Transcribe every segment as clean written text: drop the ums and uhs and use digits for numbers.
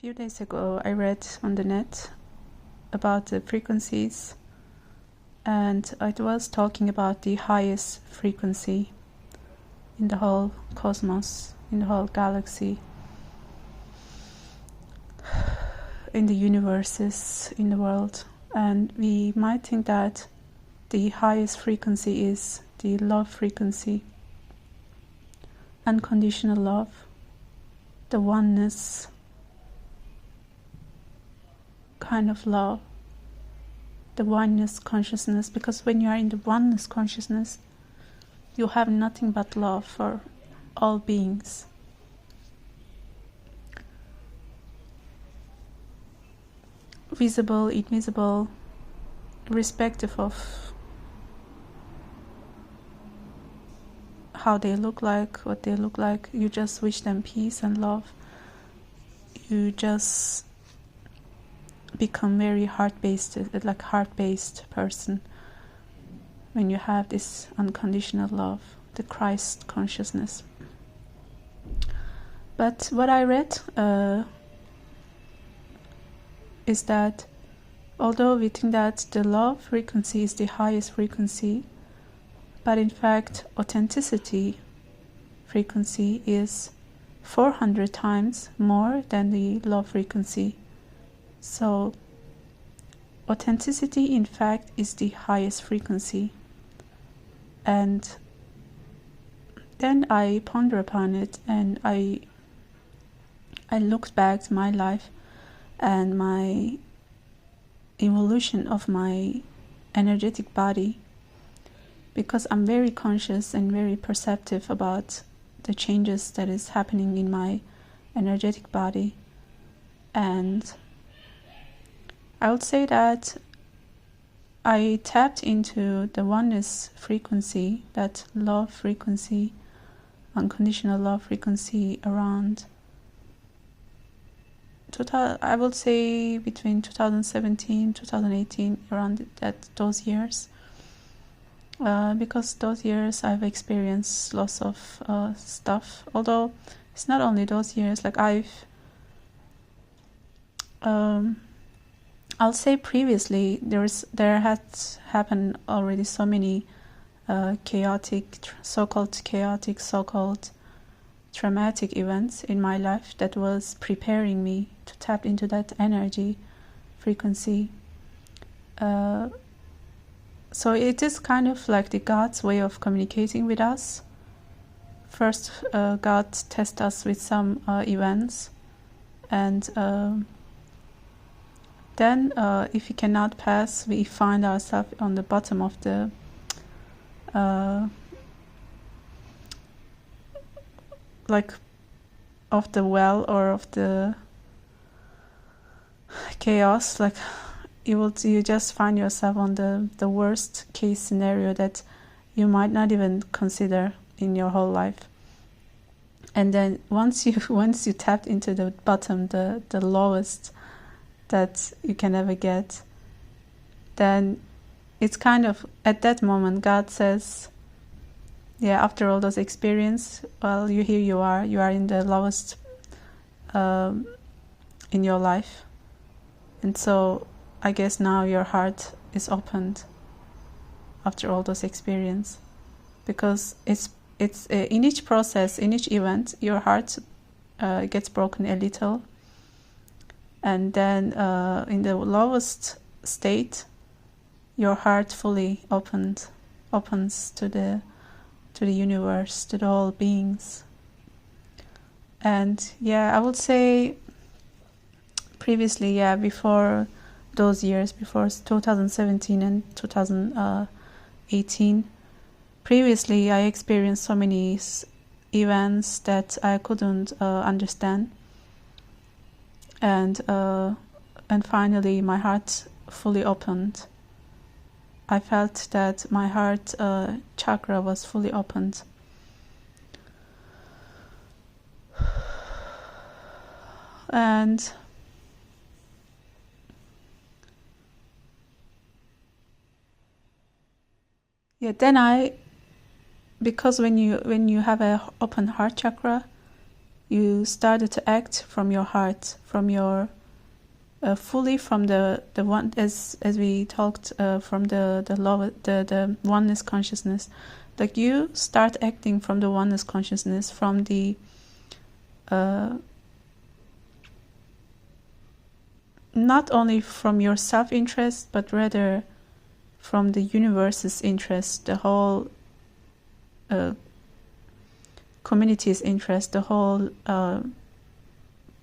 few days ago I read on the net about the frequencies, and it was talking about the highest frequency in the whole cosmos, in the whole galaxy, in the universes, in the world. And we might think that the highest frequency is the love frequency, unconditional love, the oneness kind of love, the oneness consciousness, because when you are in the oneness consciousness, you have nothing but love for all beings. Visible, invisible, irrespective of how they look like, what they look like, you just wish them peace and love. You just become very heart-based person when you have this unconditional love, the Christ consciousness. But what I read is that although we think that the love frequency is the highest frequency, but in fact authenticity frequency is 400 times more than the love frequency. So authenticity in fact is the highest frequency. And then I ponder upon it, and I looked back to my life and my evolution of my energetic body, because I'm very conscious and very perceptive about the changes that is happening in my energetic body. And I would say that I tapped into the oneness frequency, that love frequency, unconditional love frequency around I would say between 2017, 2018, around those years. Because those years I've experienced lots of stuff. Although it's not only those years, like I'll say previously there had happened already so many so-called traumatic events in my life that was preparing me to tap into that energy frequency. So it is kind of like the God's way of communicating with us. First, God tests us with some events, and then if we cannot pass, we find ourselves on the bottom of the of the well or of the chaos. Like you just find yourself on the worst case scenario that you might not even consider in your whole life. And then once you tapped into the bottom, the lowest that you can ever get, then it's kind of at that moment God says, yeah, after all those experience, well, you are in the lowest in your life. And so I guess now your heart is opened after all those experience, because it's in each process, in each event, your heart gets broken a little, and then in the lowest state, your heart fully opens to the universe, to the whole beings. And yeah, I would say previously, before those years, before 2017 and 2018, previously I experienced so many events that I couldn't understand, and finally my heart fully opened. I felt that my heart chakra was fully opened. And yeah, then because when you have a open heart chakra, you started to act from your heart, from your fully from the one, as we talked, from the love, the oneness consciousness. Like you start acting from the oneness consciousness, from the not only from your self-interest, but rather from the universe's interest, the whole community's interest, the whole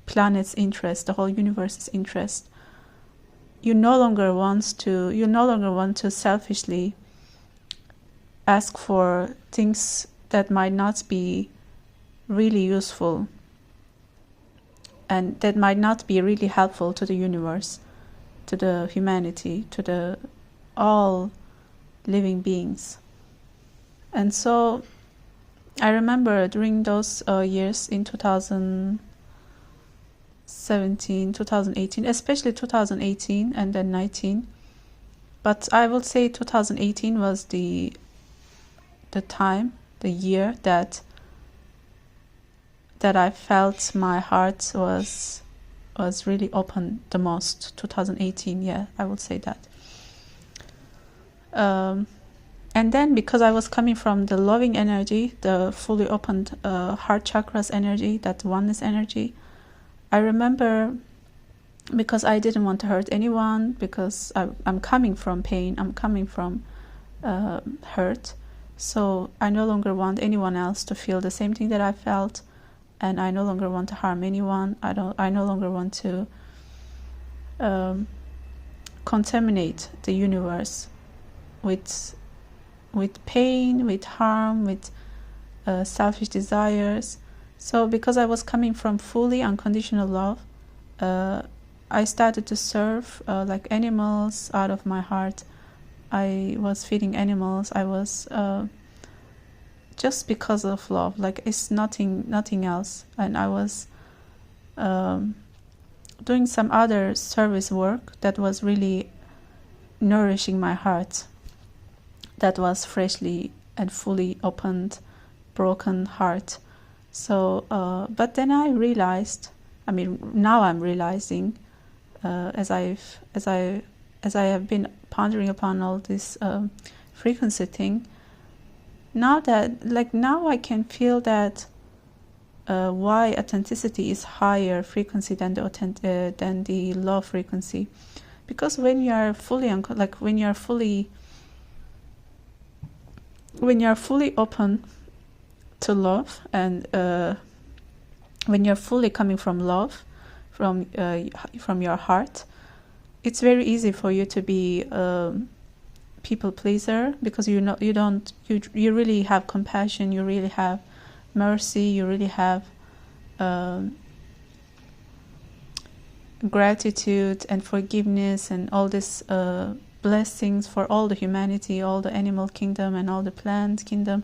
planet's interest, the whole universe's interest. You no longer want to selfishly ask for things that might not be really useful and that might not be really helpful to the universe, to the humanity, to the all living beings. And so I remember during those years in 2017, 2018, especially 2018 and then 19, but I would say 2018 was the year that I felt my heart was really open the most. 2018, yeah, I would say that. And then because I was coming from the loving energy, the fully opened heart chakras energy, that oneness energy, I remember, because I didn't want to hurt anyone, because I'm coming from pain, I'm coming from hurt, so I no longer want anyone else to feel the same thing that I felt, and I no longer want to harm anyone. I no longer want to contaminate the universe with pain, with harm, with selfish desires. So because I was coming from fully unconditional love, I started to serve like animals out of my heart. I was feeding animals. I was just because of love, like it's nothing else. And I was doing some other service work that was really nourishing my heart, that was freshly and fully opened, broken heart. So but then I realized, now I'm realizing, as I have been pondering upon all this frequency thing, now I can feel that why authenticity is higher frequency than the love frequency. Because when you are fully when you're fully open to love, and when you're fully coming from love, from your heart, it's very easy for you to be people pleaser, because you really have compassion, you really have mercy, you really have gratitude and forgiveness and all this blessings for all the humanity, all the animal kingdom and all the plant kingdom,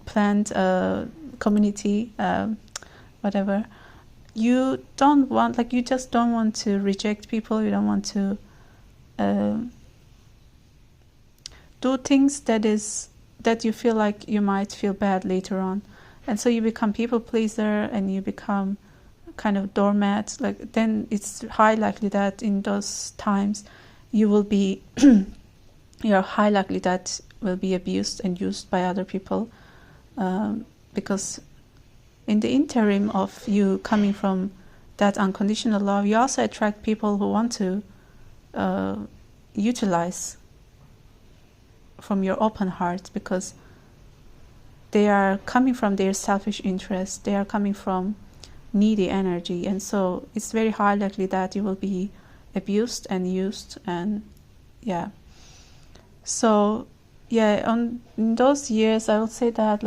plant community, whatever. You just don't want to reject people. You don't want to do things that you feel like you might feel bad later on. And so you become people pleaser, and you become kind of doormat. Like, then it's high likely that in those times you will be you're high likely that will be abused and used by other people, because in the interim of you coming from that unconditional love, you also attract people who want to utilize from your open heart, because they are coming from their selfish interest, they are coming from needy energy, and so it's very high likely that you will be abused and used. And yeah, so yeah, in those years I would say that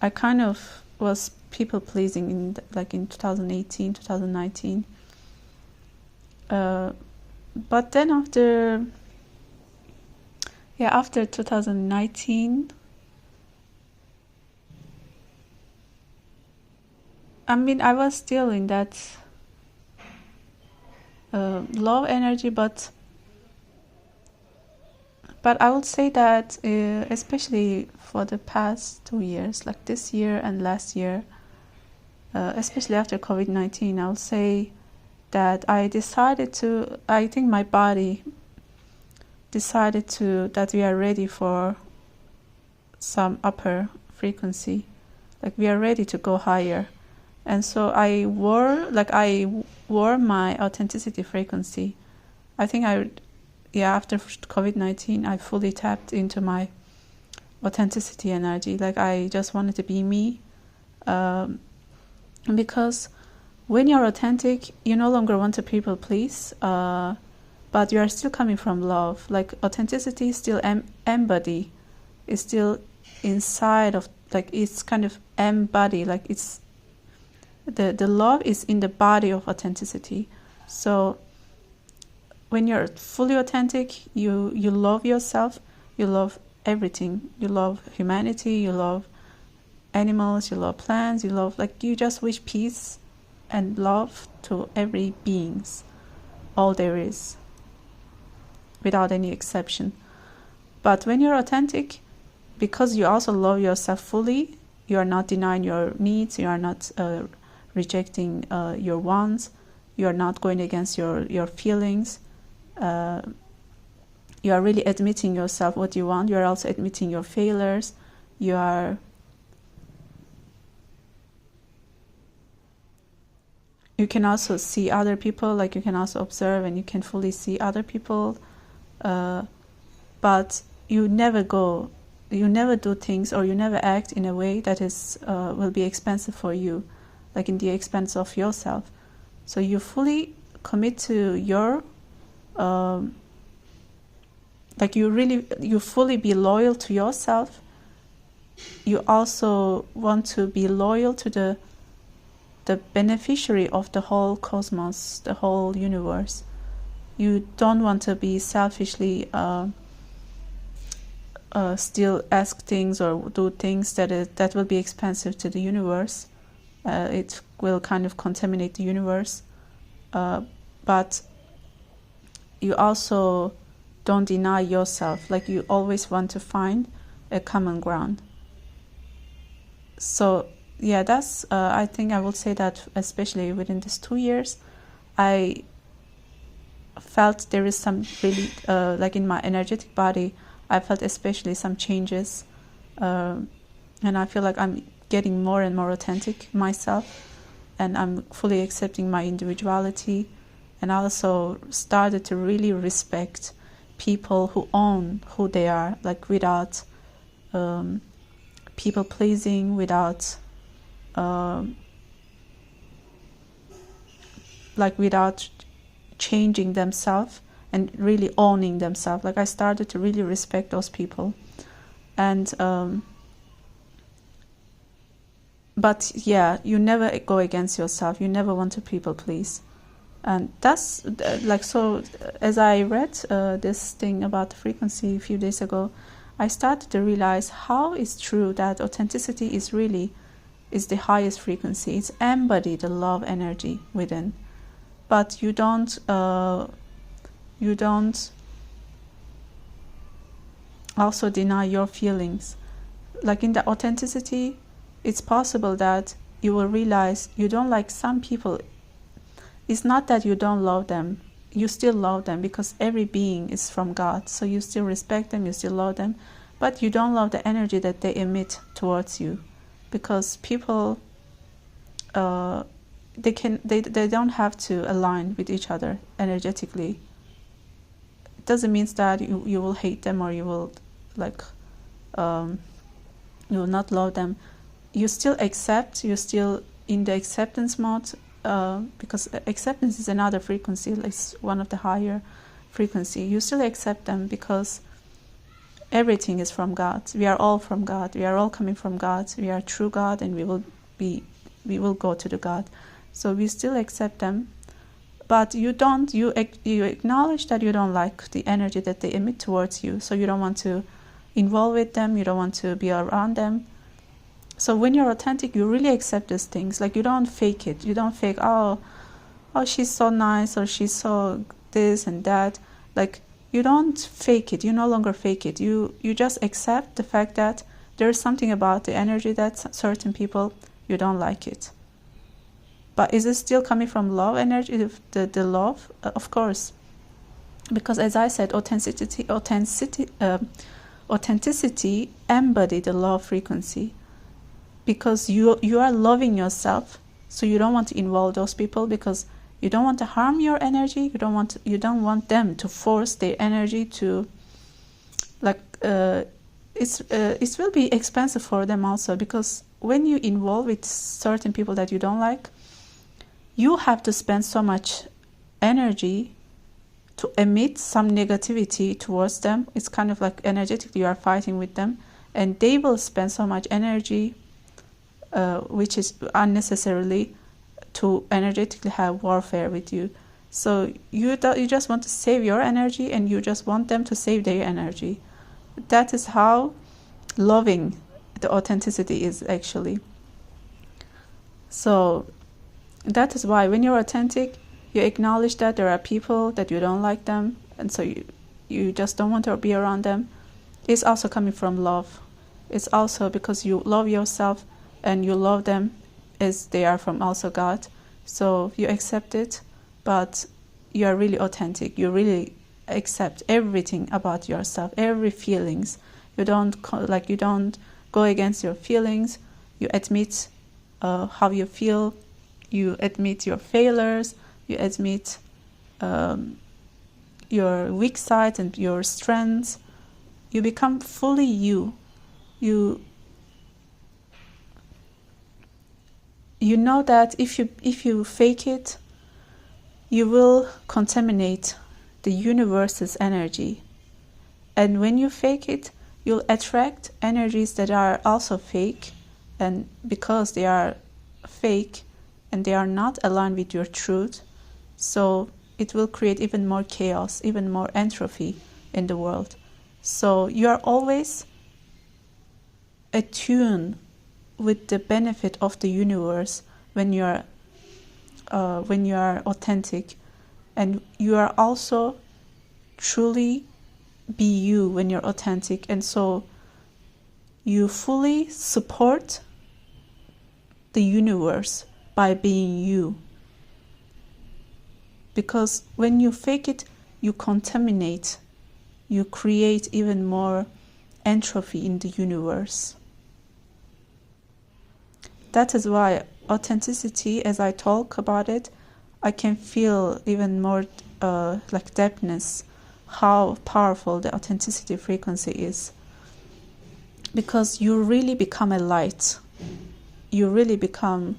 I kind of was people pleasing in 2018, 2019, but then after 2019, I was still in that low energy, but I would say that especially for the past 2 years, like this year and last year, especially after COVID-19, I'll say that I think my body decided that we are ready for some upper frequency, like we are ready to go higher. And so I wore my authenticity frequency. I think after COVID-19, I fully tapped into my authenticity energy. Like I just wanted to be me. Because when you're authentic, you no longer want to people please, but you are still coming from love. Like authenticity is still embody, is still inside of, like it's kind of embody, like it's the love is in the body of authenticity. So when you're fully authentic, you love yourself, you love everything, you love humanity, you love animals, you love plants, you love, like you just wish peace and love to every beings, all there is, without any exception. But when you're authentic, because you also love yourself fully, you are not denying your needs, you are not rejecting your wants, you are not going against your feelings, you are really admitting yourself what you want, you are also admitting your failures, you can also see other people, like you can also observe and you can fully see other people, but you never do things, or you never act in a way that is will be expensive for you, like in the expense of yourself. So you fully commit to your you fully be loyal to yourself. You also want to be loyal to the beneficiary of the whole cosmos, the whole universe. You don't want to be selfishly still ask things or do things that will be expensive to the universe. It will kind of contaminate the universe. But you also don't deny yourself. Like you always want to find a common ground. So yeah, that's I think I will say that especially within these 2 years, I felt there is some really like in my energetic body, I felt especially some changes, and I feel like I'm getting more and more authentic myself, and I'm fully accepting my individuality, and I also started to really respect people who own who they are, like without people pleasing, without without changing themselves and really owning themselves. Like I started to really respect those people. And but yeah, you never go against yourself, you never want to people please. And that's like, so as I read this thing about the frequency a few days ago, I started to realize how it's true that authenticity is the highest frequency. It's embody the love energy within. But you don't also deny your feelings. Like in the authenticity, it's possible that you will realize you don't like some people. It's not that you don't love them. You still love them, because every being is from God. So you still respect them, you still love them, but you don't love the energy that they emit towards you, because people they don't have to align with each other energetically. It doesn't mean that you will hate them, or you will you will not love them. You still accept, you're still in the acceptance mode, because acceptance is another frequency, like one of the higher frequency. You still accept them because everything is from God. We are all from God. We are all coming from God. We are true God, and we will go to the God. So we still accept them, but you acknowledge that you don't like the energy that they emit towards you. So you don't want to involve with them. You don't want to be around them. So when you're authentic, you really accept these things. Like you don't fake it. You don't fake, oh, she's so nice, or she's so this and that. Like you don't fake it. You no longer fake it. You just accept the fact that there's something about the energy that certain people, you don't like it. But is it still coming from love energy, the love? Of course. Because as I said, authenticity embody the love frequency. Because you are loving yourself, so you don't want to involve those people, because you don't want to harm your energy. You don't want them to force their energy to, like, it will be expensive for them also, because when you involve with certain people that you don't like, you have to spend so much energy to emit some negativity towards them. It's kind of like energetically you are fighting with them, and they will spend so much energy, which is unnecessarily, to energetically have warfare with you. So you just want to save your energy, and you just want them to save their energy. That is how loving the authenticity is actually. So that is why when you're authentic, you acknowledge that there are people that you don't like them, and so you just don't want to be around them. It's also coming from love. It's also because you love yourself and you love them as they are from also God. So you accept it, but you are really authentic. You really accept everything about yourself, every feelings. You don't go against your feelings. You admit how you feel. You admit your failures. You admit your weak sides and your strengths. You become fully you. You know that if you fake it, you will contaminate the universe's energy. And when you fake it, you'll attract energies that are also fake. And because they are fake and they are not aligned with your truth, so it will create even more chaos, even more entropy in the world. So you are always attuned with the benefit of the universe when you are authentic, and you are also truly be you when you're authentic, and so you fully support the universe by being you. Because when you fake it, you contaminate, you create even more entropy in the universe. That is why authenticity, as I talk about it, I can feel even more like depthness, how powerful the authenticity frequency is. Because you really become a light. You really become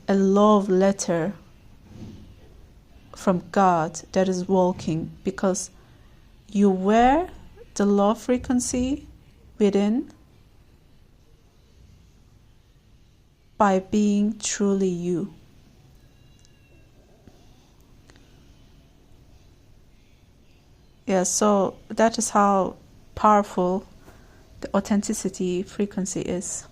a love letter from God that is walking, because you wear the love frequency within by being truly you. Yeah, so that is how powerful the authenticity frequency is.